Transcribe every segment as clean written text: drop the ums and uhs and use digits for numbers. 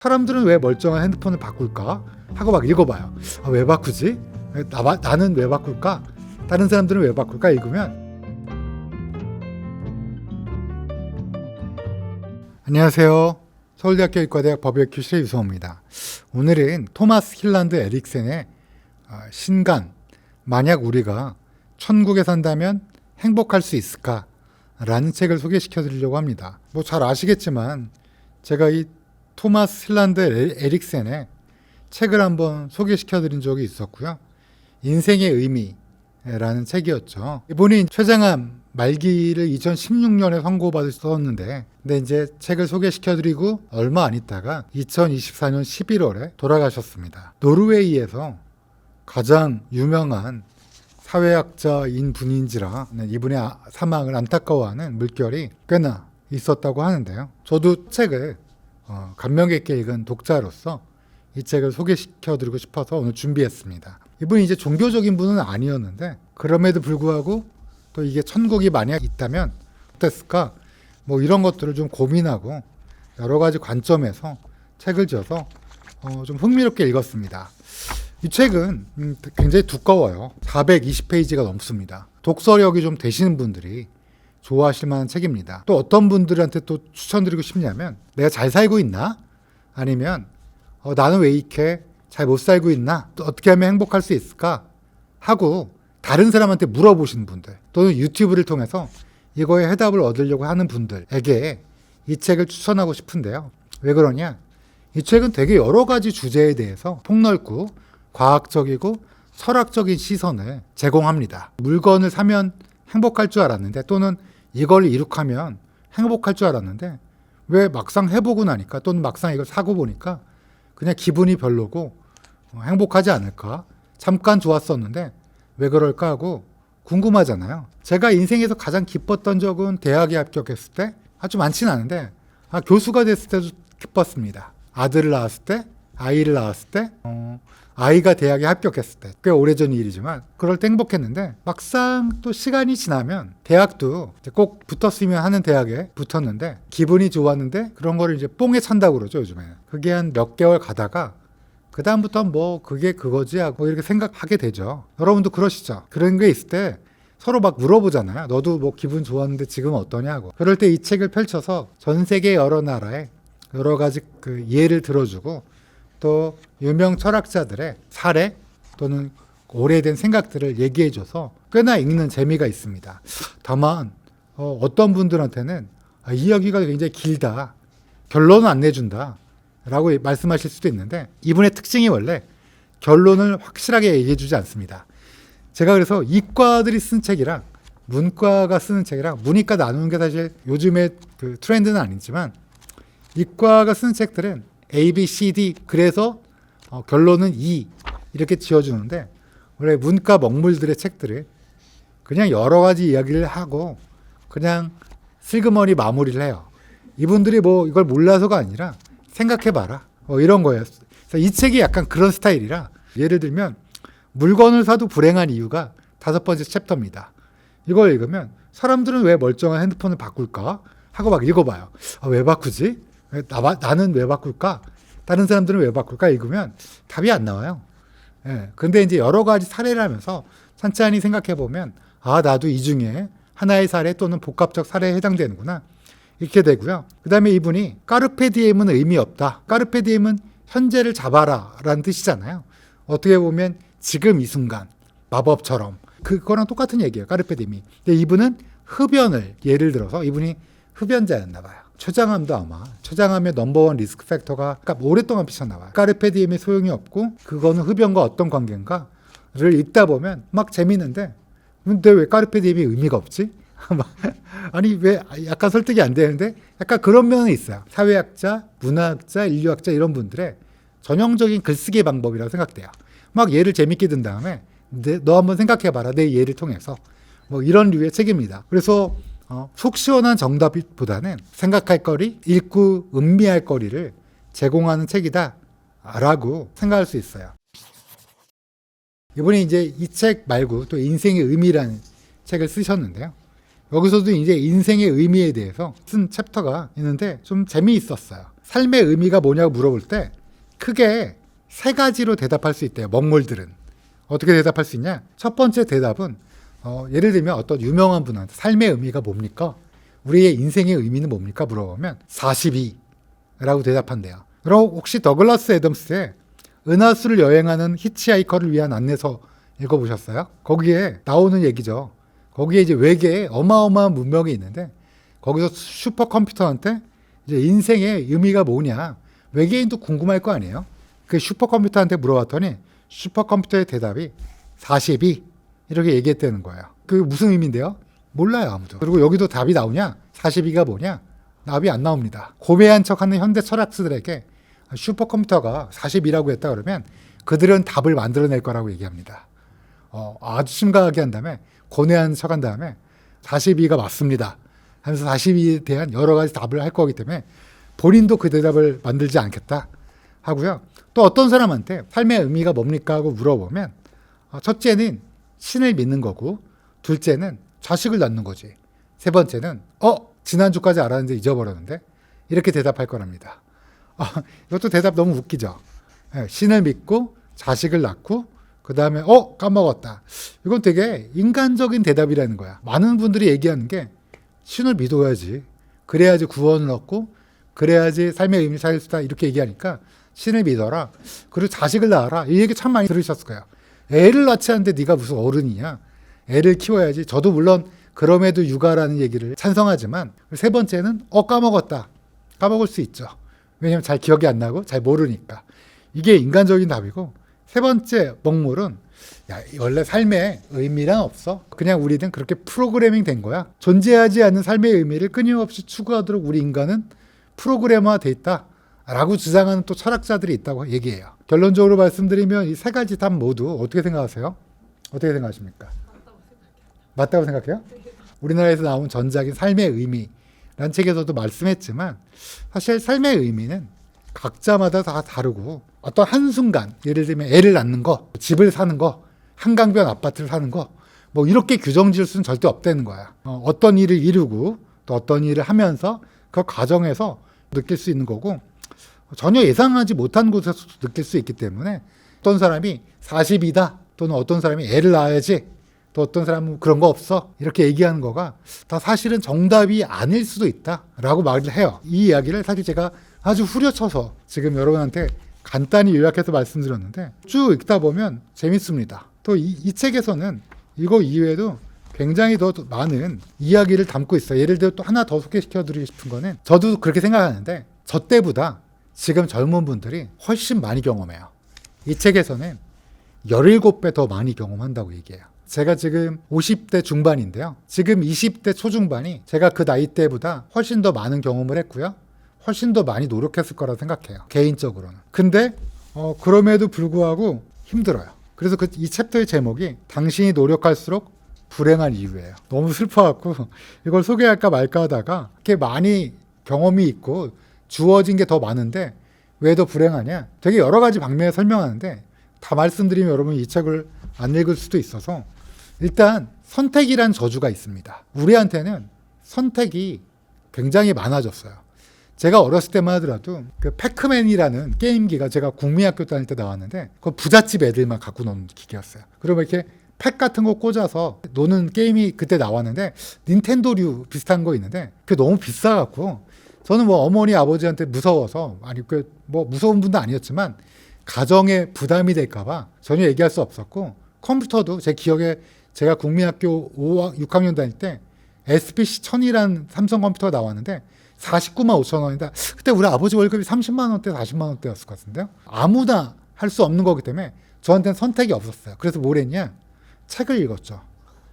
사람들은 왜 멀쩡한 핸드폰을 바꿀까? 하고 막 읽어봐요. 왜 바꾸지? 나는 왜 바꿀까? 다른 사람들은 왜 바꿀까? 읽으면 안녕하세요. 서울대학교 의과대학 법의학교실의 유성호입니다. 오늘은 토마스 힐란드 에릭센의 신간, 만약 우리가 천국에 산다면 행복할 수 있을까? 라는 책을 소개시켜 드리려고 합니다. 뭐 잘 아시겠지만 제가 이 토마스 힐란드 에릭센의 책을 한번 소개시켜 드린 적이 있었고요. 인생의 의미라는 책이었죠. 이분이 췌장암 말기를 2016년에 선고받으셨는데 근데 이제 책을 소개시켜 드리고 얼마 안 있다가 2024년 11월에 돌아가셨습니다. 노르웨이에서 가장 유명한 사회학자인 분인지라 이분의 사망을 안타까워하는 물결이 꽤나 있었다고 하는데요. 저도 책을 감명 깊게 읽은 독자로서 이 책을 소개시켜드리고 싶어서 오늘 준비했습니다. 이분이 이제 종교적인 분은 아니었는데 그럼에도 불구하고 또 이게 천국이 만약 있다면 어땠을까? 뭐 이런 것들을 좀 고민하고 여러 가지 관점에서 책을 지어서 좀 흥미롭게 읽었습니다. 이 책은 굉장히 두꺼워요. 420페이지가 넘습니다. 독서력이 좀 되시는 분들이 좋아하실 만한 책입니다. 또 어떤 분들한테 또 추천드리고 싶냐면 내가 잘 살고 있나? 아니면 나는 왜 이렇게 잘 못 살고 있나? 또 어떻게 하면 행복할 수 있을까? 하고 다른 사람한테 물어보시는 분들 또는 유튜브를 통해서 이거에 해답을 얻으려고 하는 분들에게 이 책을 추천하고 싶은데요. 왜 그러냐? 이 책은 되게 여러 가지 주제에 대해서 폭넓고 과학적이고 철학적인 시선을 제공합니다. 물건을 사면 행복할 줄 알았는데 또는 이걸 이룩하면 행복할 줄 알았는데 왜 막상 해보고 나니까 또는 막상 이걸 사고 보니까 그냥 기분이 별로고 행복하지 않을까? 잠깐 좋았었는데 왜 그럴까 하고 궁금하잖아요. 제가 인생에서 가장 기뻤던 적은 대학에 합격했을 때 아주 많지는 않은데 교수가 됐을 때도 기뻤습니다. 아들을 낳았을 때, 아이를 낳았을 때, 아이가 대학에 합격했을 때 꽤 오래전 일이지만 그럴 때 행복했는데 막상 또 시간이 지나면 대학도 꼭 붙었으면 하는 대학에 붙었는데 기분이 좋았는데 그런 거를 이제 뽕에 찬다고 그러죠 요즘에는. 그게 한 몇 개월 가다가 그 다음부터 뭐 그게 그거지 하고 이렇게 생각하게 되죠. 여러분도 그러시죠? 그런 게 있을 때 서로 막 물어보잖아요. 너도 뭐 기분 좋았는데 지금 어떠냐고. 그럴 때 이 책을 펼쳐서 전 세계 여러 나라의 여러 가지 그 예를 들어주고 또 유명 철학자들의 사례 또는 오래된 생각들을 얘기해줘서 꽤나 읽는 재미가 있습니다. 다만 어떤 분들한테는 이야기가 굉장히 길다, 결론은 안 내준다 라고 말씀하실 수도 있는데 이분의 특징이 원래 결론을 확실하게 얘기해주지 않습니다. 제가 그래서 이과들이 쓴 책이랑 문과가 쓰는 책이랑 문이과 나누는 게 사실 요즘의 그 트렌드는 아니지만 이과가 쓰는 책들은 A, B, C, D 그래서 결론은 E 이렇게 지어주는데 원래 문과 먹물들의 책들은 그냥 여러 가지 이야기를 하고 그냥 슬그머니 마무리를 해요. 이분들이 뭐 이걸 몰라서가 아니라 생각해봐라 이런 거예요. 그래서 이 책이 약간 그런 스타일이라 예를 들면 물건을 사도 불행한 이유가 5번째 챕터입니다. 이걸 읽으면 사람들은 왜 멀쩡한 핸드폰을 바꿀까? 하고 막 읽어봐요. 왜 바꾸지? 나는 왜 바꿀까? 다른 사람들은 왜 바꿀까? 읽으면 답이 안 나와요. 예. 근데 이제 여러 가지 사례를 하면서 찬찬히 생각해 보면 나도 이 중에 하나의 사례 또는 복합적 사례에 해당되는구나. 이렇게 되고요. 그 다음에 이분이 까르페 디엠은 의미 없다. 까르페 디엠은 현재를 잡아라 라는 뜻이잖아요. 어떻게 보면 지금 이 순간 마법처럼 그거랑 똑같은 얘기예요. 까르페 디엠이. 근데 이분은 흡연을 예를 들어서 이분이 흡연자였나 봐요. 췌장암도 아마 췌장암의 넘버원 리스크 팩터가 오랫동안 비쳤나 봐요. 까르페 디엠의 소용이 없고 그거는 흡연과 어떤 관계인가를 읽다 보면 막 재밌는데 근데 왜 까르페 디엠이 의미가 없지? 아니 왜 약간 설득이 안 되는데 약간 그런 면은 있어요. 사회학자, 문화학자, 인류학자 이런 분들의 전형적인 글쓰기 방법이라고 생각돼요. 막 예를 재밌게 든 다음에 너 한번 생각해봐라 내 예를 통해서 뭐 이런 류의 책입니다. 그래서 속 시원한 정답보다는 생각할 거리, 읽고 음미할 거리를 제공하는 책이다 라고 생각할 수 있어요. 이분이 이제 이 책 말고 또 인생의 의미라는 책을 쓰셨는데요. 여기서도 이제 인생의 의미에 대해서 쓴 챕터가 있는데 좀 재미있었어요. 삶의 의미가 뭐냐고 물어볼 때 크게 세 가지로 대답할 수 있대요. 먹물들은. 어떻게 대답할 수 있냐? 첫 번째 대답은 예를 들면 어떤 유명한 분한테 삶의 의미가 뭡니까? 우리의 인생의 의미는 뭡니까? 물어보면 42라고 대답한대요. 그럼 혹시 더글라스 애덤스의 은하수를 여행하는 히치하이커를 위한 안내서 읽어보셨어요? 거기에 나오는 얘기죠. 거기에 이제 외계에 어마어마한 문명이 있는데 거기서 슈퍼컴퓨터한테 이제 인생의 의미가 뭐냐 외계인도 궁금할 거 아니에요. 그 슈퍼컴퓨터한테 물어봤더니 슈퍼컴퓨터의 대답이 42 이렇게 얘기했다는 거예요. 그 무슨 의미인데요? 몰라요 아무도. 그리고 여기도 답이 나오냐? 42가 뭐냐? 답이 안 나옵니다. 고매한 척하는 현대 철학자들에게 슈퍼컴퓨터가 42라고 했다 그러면 그들은 답을 만들어낼 거라고 얘기합니다. 아주 심각하게 한 다음에 고뇌한 척한 다음에 42가 맞습니다 하면서 42에 대한 여러 가지 답을 할 거기 때문에 본인도 그 대답을 만들지 않겠다 하고요. 또 어떤 사람한테 삶의 의미가 뭡니까 하고 물어보면 첫째는 신을 믿는 거고 둘째는 자식을 낳는 거지. 세 번째는 지난주까지 알았는데 잊어버렸는데 이렇게 대답할 거랍니다. 이것도 대답 너무 웃기죠. 신을 믿고 자식을 낳고 그 다음에 까먹었다. 이건 되게 인간적인 대답이라는 거야. 많은 분들이 얘기하는 게 신을 믿어야지. 그래야지 구원을 얻고 그래야지 삶의 의미를 찾을 수 있다. 이렇게 얘기하니까 신을 믿어라. 그리고 자식을 낳아라. 이 얘기 참 많이 들으셨을 거예요. 애를 낳지 않는데 네가 무슨 어른이냐. 애를 키워야지. 저도 물론 그럼에도 육아라는 얘기를 찬성하지만 세 번째는 까먹었다. 까먹을 수 있죠. 왜냐하면 잘 기억이 안 나고 잘 모르니까. 이게 인간적인 답이고 세 번째 먹물은 원래 삶의 의미란 없어. 그냥 우리는 그렇게 프로그래밍 된 거야. 존재하지 않는 삶의 의미를 끊임없이 추구하도록 우리 인간은 프로그래머화 돼 있다. 라고 주장하는 또 철학자들이 있다고 얘기해요. 결론적으로 말씀드리면 이 세 가지 답 모두 어떻게 생각하세요? 어떻게 생각하십니까? 맞다고 생각해요? 우리나라에서 나온 전작인 삶의 의미라는 책에서도 말씀했지만 사실 삶의 의미는 각자마다 다 다르고 어떤 한순간 예를 들면 애를 낳는 거, 집을 사는 거, 한강변 아파트를 사는 거 뭐 이렇게 규정 지을 수는 절대 없다는 거야. 어떤 일을 이루고 또 어떤 일을 하면서 그 과정에서 느낄 수 있는 거고 전혀 예상하지 못한 곳에서 느낄 수 있기 때문에 어떤 사람이 40이다 또는 어떤 사람이 애를 낳아야지 또 어떤 사람은 그런 거 없어 이렇게 얘기하는 거가 다 사실은 정답이 아닐 수도 있다라고 말을 해요. 이 이야기를 사실 제가 아주 후려쳐서 지금 여러분한테 간단히 요약해서 말씀드렸는데 쭉 읽다 보면 재밌습니다. 또 이 책에서는 이거 이외에도 굉장히 더 많은 이야기를 담고 있어요. 예를 들어 또 하나 더 소개시켜드리고 싶은 거는 저도 그렇게 생각하는데 저 때보다 지금 젊은 분들이 훨씬 많이 경험해요. 이 책에서는 17배 더 많이 경험한다고 얘기해요. 제가 지금 50대 중반인데요. 지금 20대 초중반이 제가 그 나이 때보다 훨씬 더 많은 경험을 했고요. 훨씬 더 많이 노력했을 거라 생각해요. 개인적으로는. 근데 그럼에도 불구하고 힘들어요. 그래서 이 챕터의 제목이 당신이 노력할수록 불행한 이유예요. 너무 슬퍼갖고 이걸 소개할까 말까 하다가 이렇게 많이 경험이 있고 주어진 게 더 많은데 왜 더 불행하냐? 되게 여러 가지 방면에 설명하는데 다 말씀드리면 여러분 이 책을 안 읽을 수도 있어서 일단 선택이란 저주가 있습니다. 우리한테는 선택이 굉장히 많아졌어요. 제가 어렸을 때만 하더라도 그 패크맨이라는 게임기가 제가 국민학교 다닐 때 나왔는데 그 부잣집 애들만 갖고 노는 기계였어요. 그러면 이렇게 팩 같은 거 꽂아서 노는 게임이 그때 나왔는데 닌텐도류 비슷한 거 있는데 그게 너무 비싸갖고 저는 뭐 어머니 아버지한테 무서워서 아니 그 뭐 무서운 분도 아니었지만 가정에 부담이 될까봐 전혀 얘기할 수 없었고 컴퓨터도 제 기억에 제가 국민학교 6학년 다닐 때 SPC 1000이라는 삼성 컴퓨터가 나왔는데 49만 5천 원이다. 그때 우리 아버지 월급이 30만 원대, 40만 원대였을 것 같은데요. 아무나 할 수 없는 거기 때문에 저한테는 선택이 없었어요. 그래서 뭘 했냐? 책을 읽었죠.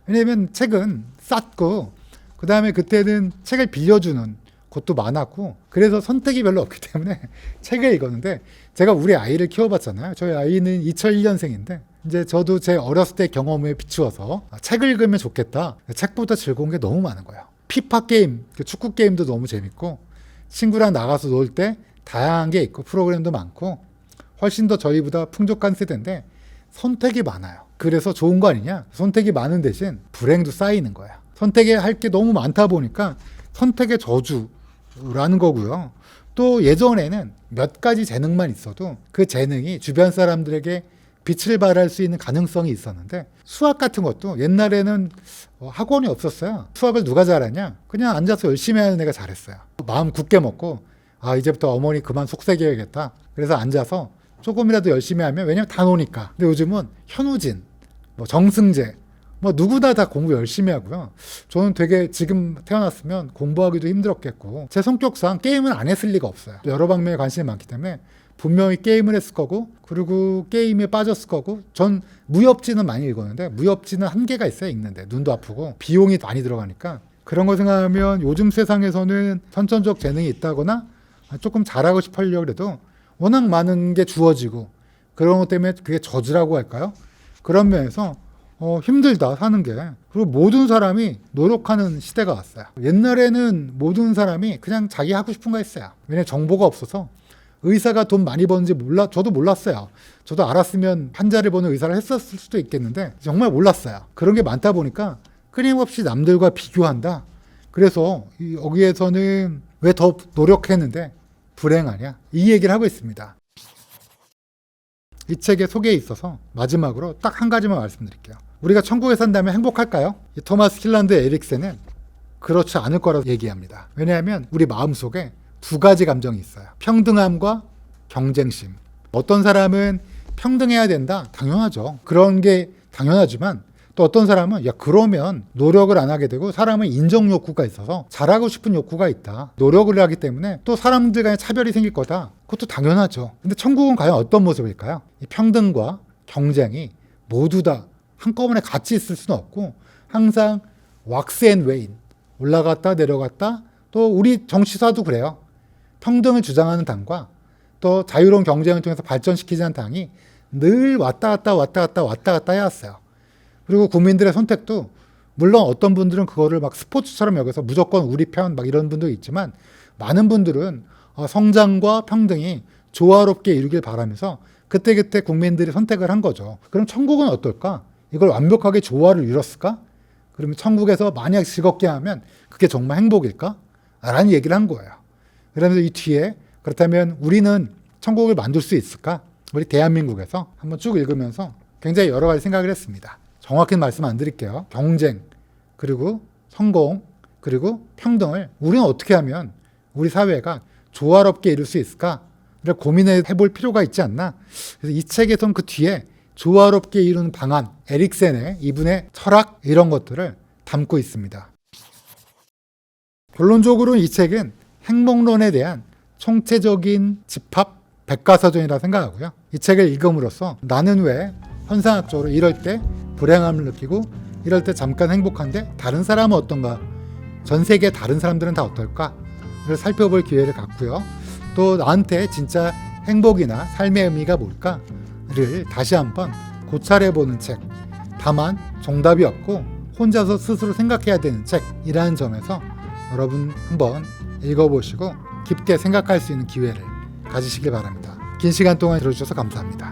왜냐면 책은 쌌고 그 다음에 그때는 책을 빌려주는 곳도 많았고 그래서 선택이 별로 없기 때문에 책을 읽었는데 제가 우리 아이를 키워봤잖아요. 저희 아이는 2001년생인데 이제 저도 제 어렸을 때 경험에 비추어서 책을 읽으면 좋겠다. 책보다 즐거운 게 너무 많은 거예요. 피파 게임, 축구 게임도 너무 재밌고 친구랑 나가서 놀 때 다양한 게 있고 프로그램도 많고 훨씬 더 저희보다 풍족한 세대인데 선택이 많아요. 그래서 좋은 거 아니냐? 선택이 많은 대신 불행도 쌓이는 거야. 선택에 할 게 너무 많다 보니까 선택의 저주라는 거고요. 또 예전에는 몇 가지 재능만 있어도 그 재능이 주변 사람들에게 빛을 발할 수 있는 가능성이 있었는데, 수학 같은 것도 옛날에는 학원이 없었어요. 수학을 누가 잘하냐? 그냥 앉아서 열심히 하는 애가 잘했어요. 마음 굳게 먹고 이제부터 어머니 그만 속삭여야겠다. 그래서 앉아서 조금이라도 열심히 하면, 왜냐면 다 노니까. 근데 요즘은 현우진, 정승재, 누구나 다 공부 열심히 하고요. 저는 되게 지금 태어났으면 공부하기도 힘들었겠고, 제 성격상 게임을 안 했을 리가 없어요. 여러 방면에 관심이 많기 때문에 분명히 게임을 했을 거고, 그리고 게임에 빠졌을 거고. 전 무협지는 많이 읽었는데, 무협지는 한계가 있어요. 읽는데 눈도 아프고 비용이 많이 들어가니까. 그런 거 생각하면 요즘 세상에서는 선천적 재능이 있다거나 조금 잘하고 싶어 하려고 해도 워낙 많은 게 주어지고, 그런 것 때문에 그게 저주라고 할까요? 그런 면에서 힘들다 사는 게. 그리고 모든 사람이 노력하는 시대가 왔어요. 옛날에는 모든 사람이 그냥 자기 하고 싶은 거 했어요. 왜냐면 정보가 없어서. 의사가 돈 많이 버는지 저도 몰랐어요. 저도 알았으면 환자를 보는 의사를 했었을 수도 있겠는데 정말 몰랐어요. 그런 게 많다 보니까 끊임없이 남들과 비교한다. 그래서 여기에서는 왜 더 노력했는데 불행하냐, 이 얘기를 하고 있습니다. 이 책의 소개에 있어서 마지막으로 딱 한 가지만 말씀드릴게요. 우리가 천국에 산다면 행복할까요? 이 토마스 힐란드 에릭센은 그렇지 않을 거라고 얘기합니다. 왜냐하면 우리 마음속에 두 가지 감정이 있어요. 평등함과 경쟁심. 어떤 사람은 평등해야 된다. 당연하죠. 그런 게 당연하지만, 또 어떤 사람은 그러면 노력을 안 하게 되고, 사람은 인정 욕구가 있어서 잘하고 싶은 욕구가 있다. 노력을 하기 때문에 또 사람들 간에 차별이 생길 거다. 그것도 당연하죠. 근데 천국은 과연 어떤 모습일까요? 이 평등과 경쟁이 모두 다 한꺼번에 같이 있을 수는 없고, 항상 왁스 앤 웨인, 올라갔다 내려갔다. 또 우리 정치사도 그래요. 평등을 주장하는 당과 또 자유로운 경쟁을 통해서 발전시키자는 당이 늘 왔다 갔다 해왔어요. 그리고 국민들의 선택도, 물론 어떤 분들은 그거를 막 스포츠처럼 여겨서 무조건 우리 편 이런 분도 있지만, 많은 분들은 성장과 평등이 조화롭게 이루길 바라면서 그때그때 국민들이 선택을 한 거죠. 그럼 천국은 어떨까? 이걸 완벽하게 조화를 이뤘을까? 그러면 천국에서 만약 즐겁게 하면 그게 정말 행복일까? 라는 얘기를 한 거예요. 그러면서 이 뒤에, 그렇다면 우리는 천국을 만들 수 있을까? 우리 대한민국에서 한번 쭉 읽으면서 굉장히 여러 가지 생각을 했습니다. 정확히 말씀 안 드릴게요. 경쟁, 그리고 성공, 그리고 평등을 우리는 어떻게 하면 우리 사회가 조화롭게 이룰 수 있을까를 고민해 볼 필요가 있지 않나? 그래서 이 책에선 그 뒤에 조화롭게 이루는 방안, 에릭센의 이분의 철학, 이런 것들을 담고 있습니다. 결론적으로는 이 책은 행복론에 대한 총체적인 집합 백과사전이라 생각하고요. 이 책을 읽음으로써 나는 왜 현상학적으로 이럴 때 불행함을 느끼고, 이럴 때 잠깐 행복한데 다른 사람은 어떤가, 전 세계 다른 사람들은 다 어떨까를 살펴볼 기회를 갖고요. 또 나한테 진짜 행복이나 삶의 의미가 뭘까를 다시 한번 고찰해보는 책. 다만 정답이 없고 혼자서 스스로 생각해야 되는 책이라는 점에서 여러분 한번 읽어보시고 깊게 생각할 수 있는 기회를 가지시길 바랍니다. 긴 시간 동안 들어주셔서 감사합니다.